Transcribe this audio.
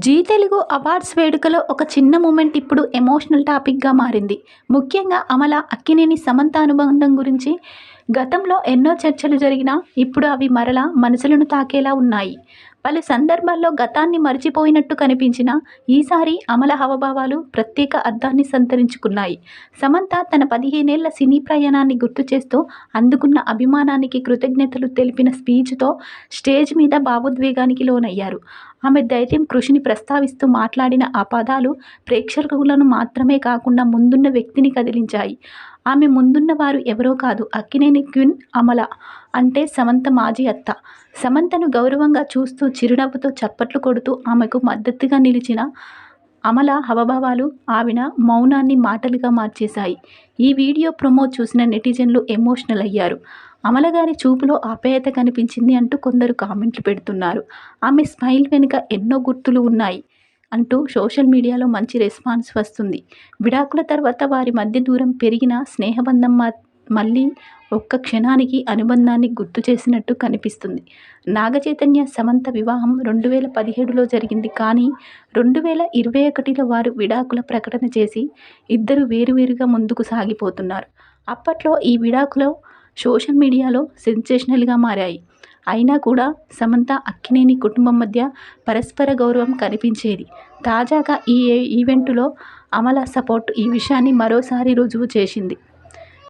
G Telugu awards వేడుకలో ఒక చిన్న మూమెంట్ ఇప్పుడు ఎమోషనల్ టాపిక్గా మారింది. ముఖ్యంగా అమల, అక్కినేని సమంత అనుబంధం గురించి గతంలో ఎన్నో చర్చలు జరిగినా ఇప్పుడు అవి మరలా మనసులను తాకేలా ఉన్నాయి. పలు సందర్భాల్లో గతాన్ని మరిచిపోయినట్టు కనిపించినా ఈసారి అమల హావభావాలు ప్రత్యేక అర్థాన్ని సంతరించుకున్నాయి. సమంత తన 15 ఏళ్ల సినీ ప్రయాణాన్ని గుర్తు చేస్తూ అందుకున్న అభిమానానికి కృతజ్ఞతలు తెలిపిన స్పీచ్తో స్టేజ్ మీద భావోద్వేగానికి లోనయ్యారు. ఆమె ధైర్యం, కృషిని ప్రస్తావిస్తూ మాట్లాడిన ఆ పదాలు ప్రేక్షకులను మాత్రమే కాకుండా ముందున్న వ్యక్తిని కదిలించాయి. ఆమె ముందున్న వారు ఎవరో కాదు, అక్కినేని క్వీన్ అమల, అంటే సమంత మాజీ అత్త. సమంతను గౌరవంగా చూస్తూ చిరునవ్వుతో చప్పట్లు కొడుతూ ఆమెకు మద్దతుగా నిలిచిన అమల హావభావాలు ఆవిడ మౌనాన్ని మాటలుగా మార్చేశాయి. ఈ వీడియో ప్రొమో చూసిన నెటిజన్లు ఎమోషనల్ అయ్యారు. అమలగారి చూపులో ఆప్యాయత కనిపించింది అంటూ కొందరు కామెంట్లు పెడుతున్నారు. ఆమె స్మైల్ వెనుక ఎన్నో గుర్తులు ఉన్నాయి అంటూ సోషల్ మీడియాలో మంచి రెస్పాన్స్ వస్తుంది. విడాకుల తర్వాత వారి మధ్య దూరం పెరిగిన స్నేహబంధం మళ్ళీ ఒక్క క్షణానికి అనుబంధాన్ని గుర్తు చేసినట్టు కనిపిస్తుంది. నాగచైతన్య, సమంత వివాహం 2017లో జరిగింది. కానీ 2021లో వారు విడాకుల ప్రకటన చేసి ఇద్దరు వేరువేరుగా ముందుకు సాగిపోతున్నారు. అప్పట్లో ఈ విడాకులు సోషల్ మీడియాలో సెన్సేషనల్గా మారాయి. అయినా కూడా సమంత, అక్కినేని కుటుంబం మధ్య పరస్పర గౌరవం కనిపించేది. తాజాగా ఈ ఈవెంటులో అమల సపోర్ట్ ఈ విషయాన్ని మరోసారి రుజువు చేసింది.